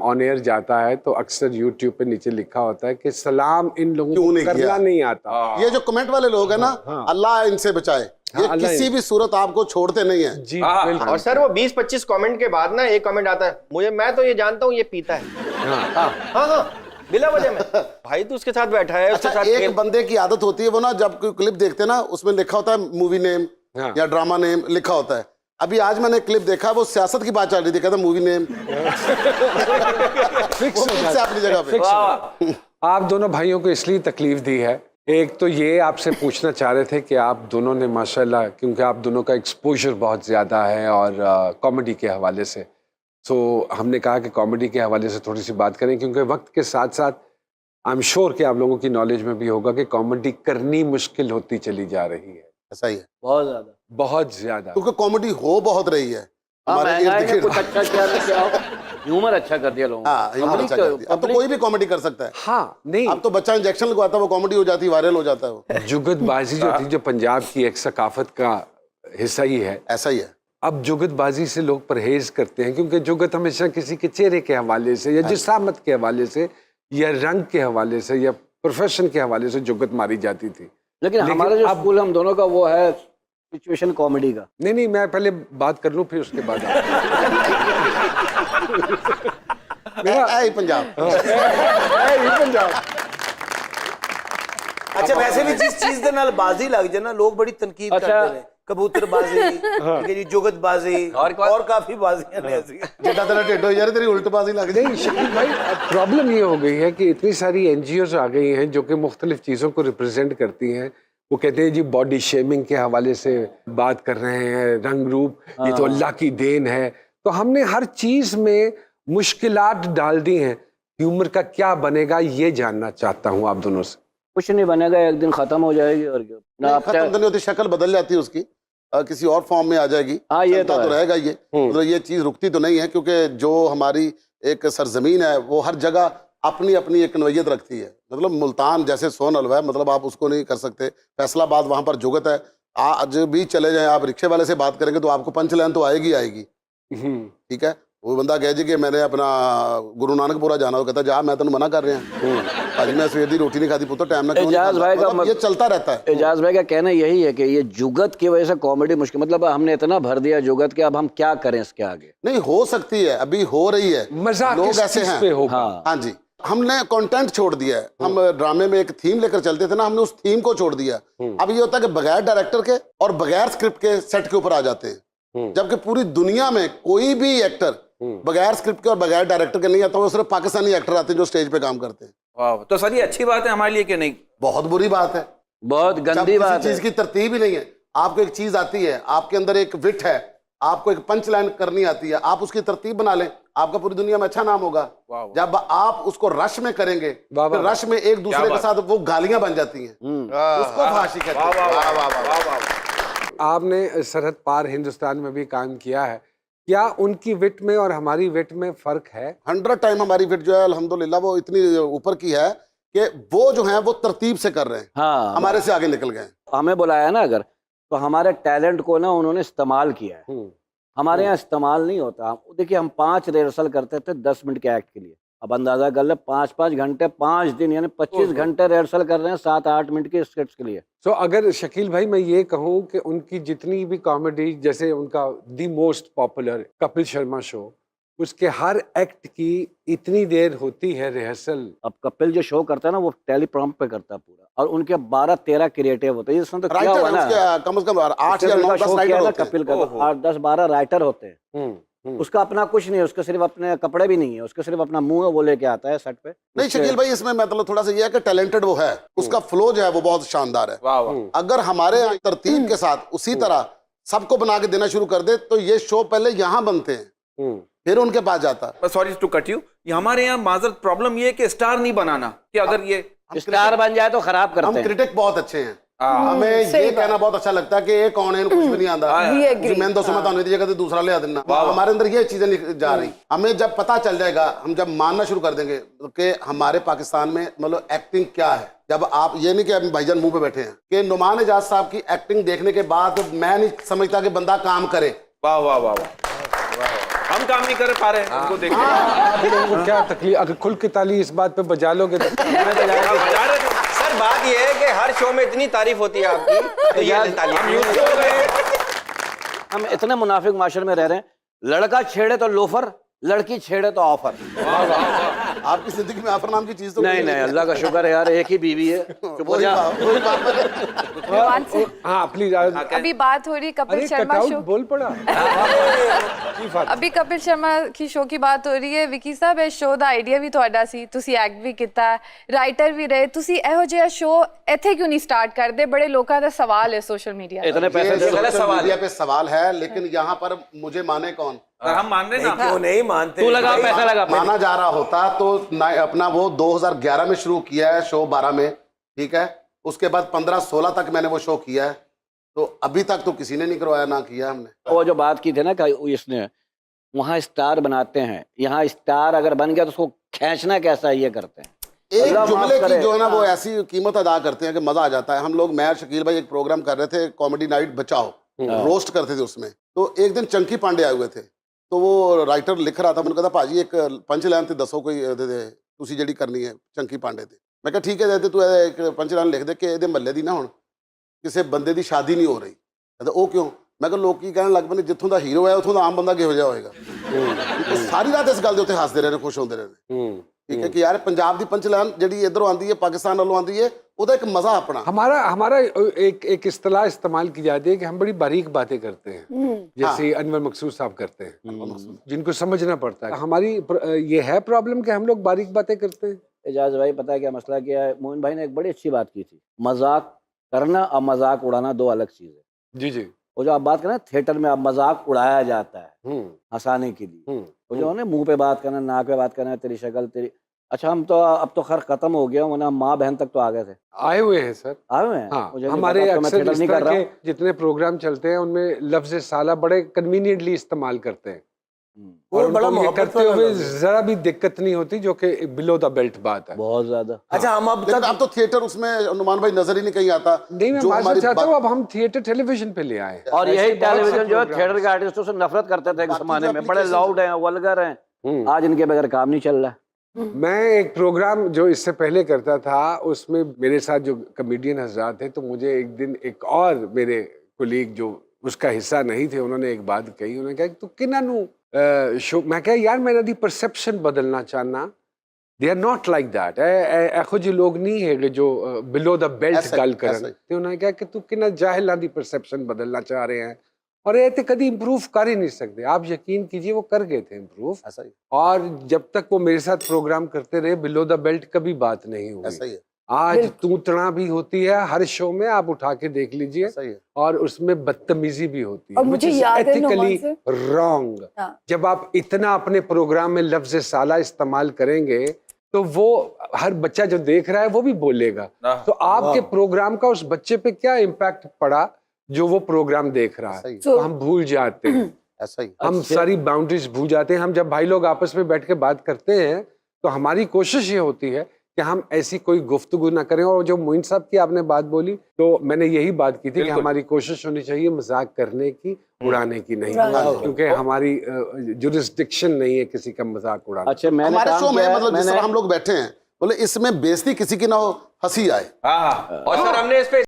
On air जाता है तो अक्सर यूट्यूब पे नीचे लिखा होता है कि सलाम इन लोगों को करना नहीं आता। ये जो कमेंट वाले लोग हैं ना, अल्लाह इनसे बचाए, ये किसी भी सूरत आपको छोड़ते नहीं है जी। और सर वो 20-25 कमेंट के बाद ना एक कमेंट आता है, मैं तो ये जानता हूँ ये पीता है। हाँ बिला वजह में। भाई तो उसके साथ बैठा है, उसके अच्छा, साथ एक बंदे की आदत होती है, वो ना जब कोई क्लिप देखते हैं ना उसमें लिखा होता है मूवी नेम या ड्रामा नेम लिखा होता है। अभी आज मैंने क्लिप देखा, वो सियासत की बात चल रही थी, कहता मूवी नेम फिक्स से अपनी जगह पे। आप दोनों भाइयों को इसलिए तकलीफ दी है, एक तो ये आपसे पूछना चाह रहे थे कि आप दोनों ने माशाल्लाह, क्योंकि आप दोनों का एक्सपोजर बहुत ज़्यादा है और कॉमेडी के हवाले से, तो हमने कहा कि कॉमेडी के हवाले से थोड़ी सी बात करें, क्योंकि वक्त के साथ साथ आई एम श्योर कि आप लोगों की नॉलेज में भी होगा कि कॉमेडी करनी मुश्किल होती चली जा रही है। ऐसा ही है, बहुत ज़्यादा, क्योंकि कॉमेडी हो बहुत रही है हमारे कुछ अच्छा किया, ह्यूमर अच्छा कर दिया लोगों ने। हाँ, ह्यूमर अच्छा कर दिया। अब तो कोई भी कॉमेडी कर सकता है। हाँ नहीं, अब तो बच्चा इंजेक्शन लगवाता है, वो कॉमेडी हो जाती है, वायरल हो जाता है वो। जुगतबाजी जो थी, जो पंजाब की एक सकाफत का हिस्सा ही है, ऐसा ही है। अब जुगतबाजी से लोग परहेज करते हैं, क्योंकि जुगत हमेशा किसी के चेहरे के हवाले से या जिसामत के हवाले से या रंग के हवाले से या प्रोफेशन के हवाले से जुगत मारी जाती थी। लेकिन हमारा जो स्कूल हम दोनों का वो है सिचुएशन कॉमेडी का। नहीं, मैं पहले बात कर लूं फिर उसके बाद पंजाब। अच्छा, वैसे भी जिस चीज दे नाल बाजी लग जाए ना, लोग बड़ी तनकीद करते हैं। कबूतरबाजी, जुगतबाजी और काफी बाजियां ने ऐसी। जेटा तेरा टेढ़ो यार, तेरी उल्टबाजी लग गई। नहीं शकील भाई, प्रॉब्लम ये हो गई है कि इतनी सारी एनजीओज आ गई हैं जो कि मुख्तलिफ चीज़ों को रिप्रेजेंट करती हैं। वो कहते हैं जी बॉडी शेमिंग के हवाले से बात कर रहे हैं, रंग रूप ये तो अल्लाह की देन है। तो हमने हर चीज़ में मुश्किलात डाल दी हैं। ह्यूमर का क्या बनेगा ये जानना चाहता हूँ आप दोनों से। कुछ नहीं बनेगा, एक दिन खत्म हो जाएगी और क्या। खत्म तो नहीं होती, शक्ल बदल जाती है उसकी, किसी और फॉर्म में आ जाएगी। हाँ, ये तो रहेगा ये, मतलब ये चीज़ रुकती तो नहीं है, क्योंकि जो हमारी एक सरजमीन है वो हर जगह अपनी अपनी एक नोयत रखती है। मतलब मुल्तान जैसे सोन हलवा है, मतलब आप उसको नहीं कर सकते। फैसलाबाद वहाँ पर जुगत है, आज भी चले जाएं आप रिक्शे वाले से बात करेंगे तो आपको पंच लाइन तो आएगी। ठीक है, वो बंदा कहे जी कि मैंने अपना गुरु नानकपुरा जाना, हो कहता जा मैं तेन मना कर रहा हूँ, आज मैं सवेर दी रोटी नहीं खाती पुत्र, टाइम ना क्यों नहीं खाता। मतलब ये चलता रहता है। एजाज भाई का कहना यही है कि ये जुगत की वजह से कॉमेडी मुश्किल, मतलब हमने इतना भर दिया जुगत के, अब हम क्या करें इसके आगे। नहीं हो सकती है, अभी हो रही है, मजाक लोग ऐसे हैं। हाँ जी, हमने कंटेंट छोड़ दिया है। हम ड्रामे में एक थीम लेकर चलते थे ना, हमने उस थीम को छोड़ दिया। अब ये होता है कि बगैर डायरेक्टर के और बगैर स्क्रिप्ट के सेट के ऊपर आ जाते हैं, जबकि पूरी दुनिया में कोई भी एक्टर बगैर स्क्रिप्ट के और बगैर डायरेक्टर के नहीं आता। वो सिर्फ पाकिस्तानी एक्टर आते हैं जो स्टेज पे काम करते हैं। वाह, तो सर ये अच्छी बात है हमारे लिए कि नहीं? बहुत बुरी बात है, बहुत गंदी बात है। चीज की तरतीब ही नहीं है। आपको एक चीज आती है, आपके अंदर एक विट है, आपको एक पंच लाइन करनी आती है, आप उसकी तरतीब बना लें, आपका पूरी दुनिया में अच्छा नाम होगा। जब आप उसको रश में करेंगे, फिर रश में एक दूसरे के साथ वो गालियां बन जाती हैं, उसको फांसी कहते हैं। आपने सरहद पार हिंदुस्तान में भी काम किया है, क्या उनकी विट में और हमारी विट में फर्क है? 100 टाइम हमारी विट जो है अल्हम्दुलिल्लाह वो इतनी ऊपर की है कि वो जो है वो तरतीब से कर रहे हैं। हाँ, हमारे से आगे निकल गए। हमें बुलाया ना अगर, तो हमारे टैलेंट को ना उन्होंने इस्तेमाल किया है। हमारे यहाँ इस्तेमाल नहीं होता। देखिए हम 5 रिहर्सल करते थे 10 मिनट के एक्ट के लिए। अब अंदाजा कर ले 5-5 घंटे 5 दिन यानी 25 घंटे रिहर्सल कर रहे हैं 7-8 मिनट के स्क्रिप्ट्स के लिए। तो अगर शकील भाई मैं ये कहूँ कि उनकी जितनी भी कॉमेडी, जैसे उनका the most popular Kapil Sharma show, उसके हर एक्ट की इतनी देर होती है रिहर्सल। अब कपिल जो शो करता है ना वो टेलीप्रॉम्प्ट पे करता है पूरा, और उनके 12-13 क्रिएटिव होते हैं। इसमें तो क्या हुआ ना, कम से कम 8 या 9 10 राइटर होते हैं। कपिल का 8-10-12 राइटर होते हैं। उसका अपना कुछ नहीं है, उसके सिर्फ अपने कपड़े भी नहीं है, उसके सिर्फ अपना मुंह है, वो लेके आता है सेट पे। नहीं शकील भाई, इसमें मतलब थोड़ा सा ये है कि टैलेंटेड वो है, उसका फ्लो जो है वो बहुत शानदार है। अगर हमारे यहाँ तरतीब के साथ उसी तरह सबको बना के देना शुरू कर दे तो ये शो पहले यहाँ बनते हैं, फिर उनके पास जाता है। सॉरी टू कट यू, हमारे यहाँ माजरत प्रॉब्लम ये है कि स्टार नहीं बनाना, कि अगर ये स्टार बन जाए तो खराब करते हैं। हम क्रिटिक बहुत अच्छे हैं, हमें ये कहना बहुत अच्छा लगता है कि ये कौन है, इनको कुछ भी नहीं आता, मैं दोस्तों में तो जगह दूसरा ले आ देना। हमारे अंदर ये चीजें जा रही। हमें जब पता चल जाएगा, हम जब मानना शुरू कर देंगे कि हमारे पाकिस्तान में मतलब एक्टिंग क्या है, जब आप ये नहीं कि अभी भाईजान मुंह पे बैठे हैं कि नुमान एजाज साहब की एक्टिंग देखने के बाद मैं नहीं समझता कि बंदा काम करे। वाह वाह वाह वाह। हम काम नहीं कर पा रहे हैं उनको देखते आप लोगों को क्या तकलीफ, अगर खुल के ताली इस बात पे बजा लोगे तो सर बात ये है कि हर शो में इतनी तारीफ होती है आपकी, तो ये तालियां। हम इतने मुनाफिक माशरे में रह रहे हैं, लड़का छेड़े तो लोफर, लड़की छेड़े तो ऑफर। आपकी जिंदगी में आफर नाम की चीज तो नहीं नहीं, अल्लाह का शुक्र है यार, एक ही बीवी है। चुप हो जा। रोमान से हाँ प्लीज। अभी बात हो रही है कपिल अरे शर्मा कटआउट शो, बोल पड़ा। की बात? अभी कपिल शर्मा की शो की बात हो रही है। विकी साहब, ਇਹ ਸ਼ੋ ਦਾ ਆਈਡੀਆ ਵੀ ਤੁਹਾਡਾ ਸੀ, ਤੁਸੀਂ ਐਕਟ ਵੀ ਕੀਤਾ, ਰਾਈਟਰ ਵੀ ਰਹੇ, ਤੁਸੀਂ ਇਹੋ ਜਿਹਾ ਸ਼ੋ ਇੱਥੇ ਕਿਉਂ ਨਹੀਂ ਸਟਾर्ट ਕਰਦੇ? बड़े लोगों का सवाल है सोशल मीडिया। इतने पैसे ये दे दो। सोशल मीडिया पे सवाल है, लेकिन यहाँ पर मुझे माने कौन? हम मान रहे ना, क्यों नहीं मानते? तू लगा पैसा लगा। माना जा रहा होता तो अपना वो 2011 में शुरू किया है शो, 12 में, ठीक है, उसके बाद 15-16 तक मैंने वो शो किया है, तो अभी तक तो किसी ने नहीं करवाया, ना किया हमने। वो जो बात की थी ना कि इसने वहाँ स्टार बनाते हैं, यहाँ स्टार अगर बन गया तो उसको खींचना कैसा है ये करते हैं। एक अल्लाह जुमले माफ की करे। जो है ना वो ऐसी कीमत अदा करते हैं कि मजा आ जाता है। हम लोग, मैं शकील भाई एक प्रोग्राम कर रहे थे, कॉमेडी नाइट बचाओ, रोस्ट करते थे उसमें, तो एक दिन चंकी पांडे आए हुए थे, तो वो राइटर लिख रहा था, मैंने कहा भाजी एक पंच लाइन थे, दसो कोई तुसी ਜਿਹੜੀ करनी है चंकी पांडे ते। मैं कहा ठीक है, तू एक पंच लाइन लिख दे कि ਇਹਦੇ ਮਹੱਲੇ ਦੀ ਨਾ ਹੁਣ ਕਿਸੇ ਬੰਦੇ ਦੀ ਸ਼ਾਦੀ ਨਹੀਂ ਹੋ ਰਹੀ। ਕਹਿੰਦਾ ਉਹ ਕਿਉਂ? ਮੈਂ ਕਿਹਾ ਲੋਕੀ ਕਹਿਣ ਲੱਗ ਪਏ ਨੇ ਜਿੱਥੋਂ ਦਾ ਹੀਰੋ ਹੈ ਉੱਥੋਂ ਦਾ ਆਮ ਬੰਦਾ ਕਿਹੋ ਜਿਹਾ ਹੋਏਗਾ। ਉਹ ਸਾਰੀ ਰਾਤ ਇਸ ਗੱਲ ਦੇ ਉੱਤੇ ਹੱਸਦੇ ਰਹੇ ਨੇ, ਖੁਸ਼ ਹੁੰਦੇ ਰਹੇ ਨੇ। ठीक है कि यार पंजाब की पंच लाइन ਜਿਹੜੀ इधरों आती है, पाकिस्तान वालों आती है, ਉਹਦਾ एक मजा अपना। हमारा एक इस्तेलाह इस्तेमाल की जाती है कि हम बड़ी बारीक बातें करते हैं, जैसे अनवर मकसूद साहब करते हैं, जिनको समझना पड़ता है। हमारी ये है प्रॉब्लम कि हम लोग बारीक बातें करते हैं। एजाज भाई पता है क्या मसला क्या है? मोइन भाई ने एक बड़ी अच्छी बात की थी, मजाक करना और मजाक उड़ाना दो अलग चीज है। जी जी। वो जो आप बात करें थिएटर में, अब मजाक उड़ाया जाता है हंसाने के लिए, वो जो है ना मुंह पे बात करना, नाक पे बात करना, तेरी शक्ल तेरी। अच्छा हम तो अब तो खैर खत्म हो गया, वरना माँ बहन तक तो आ गए थे, आए हुए हैं सर। आए हुए हैं। हाँ, मुझे नहीं हमारे पता, तो मैं अक्सर थिएटर इस नहीं कर तरह रहा के हूँ। जितने प्रोग्राम चलते हैं उनमें लफ्ज साला बड़े कन्वीनियंटली इस्तेमाल करते हैं, वो और बड़ा उनको ये मोहब्बत करते वाला हुए लफ्ज़ है। जरा भी दिक्कत नहीं होती, जो कि बिलो द बेल्ट बात है। बहुत ज्यादा। अच्छा हम अब लेकिन तक अब तो थिएटर उसमें नुमान भाई नजर ही नहीं कहीं आता। नहीं, मैं जो मानना हमारी चाहता बात- हूँ अब हम थिएटर टेलीविजन पे ले आए हैं। और ऐसे यही बहुत से टेलीविजन जो है प्रोग्राम थिएटर के आर्टिस्टों से नफरत करते थे एक बाकी जमाने जो में, बड़े applications- लाउड हैं, वल्गर हैं, आज इनके बगैर काम नहीं चल रहा है। मैं एक प्रोग्राम जो इससे पहले करता था, उसमें मेरे साथ जो कमेडियन हजरात थे, तो मुझे एक दिन एक और मेरे कोलीग जो उसका हिस्सा नहीं थे, उन्होंने एक बात कही, उन्होंने कहा कि तू किन्ना नू शो, मैं कहा यार मैंने दी परसेप्शन बदलना चाहना, they are not like that, एहो जी लोग नहीं है जो बिलो द बेल्ट ऐसा ही, गल ऐसा करन। ही। ते उन्होंने कहा कि तू किन्ना जाहिलां दी परसेप्शन बदलना चाह रहे हैं, और ये तो कभी इम्प्रूव कर ही नहीं सकते। आप यकीन कीजिए वो कर गए थे इम्प्रूव, ऐसा ही, और जब तक वो मेरे साथ प्रोग्राम करते रहे, बिलो द बेल्ट कभी बात नहीं हुई। ऐसा ही है, आज तूतना भी होती है हर शो में, आप उठा के देख लीजिए, ऐसा ही है। और उसमें बदतमीजी भी होती है, और मुझे याद है नुमान से- रॉन्ग। हाँ। जब आप इतना अपने प्रोग्राम में लफ्ज साला इस्तेमाल करेंगे तो वो हर बच्चा जो देख रहा है वो भी बोलेगा, तो आपके प्रोग्राम का उस बच्चे पे क्या इम्पैक्ट पड़ा जो वो प्रोग्राम देख रहा ऐसा है, ही, तो हम भूल जाते हैं। ऐसा ही। हम सारी बाउंड्रीज भूल जाते हैं। हम जब भाई लोग आपस में बैठ के बात करते हैं तो हमारी कोशिश ये होती है कि हम ऐसी कोई गुफ्तगू ना करें। और जो मोइन साहब की आपने बात बोली, तो मैंने यही बात की थी कि हमारी कोशिश होनी चाहिए मजाक करने की, उड़ाने की नहीं, क्योंकि हमारी जुरिस्डिक्शन नहीं है किसी का मजाक उड़ाना। अच्छा मैंने हमारे काम शो में किया है, मतलब जिस मैंने तरह हम लोग बैठे हैं, बोले इसमें बेइज्जती किसी की ना हो, हंसी आए। हाँ, और सर हमने इस पे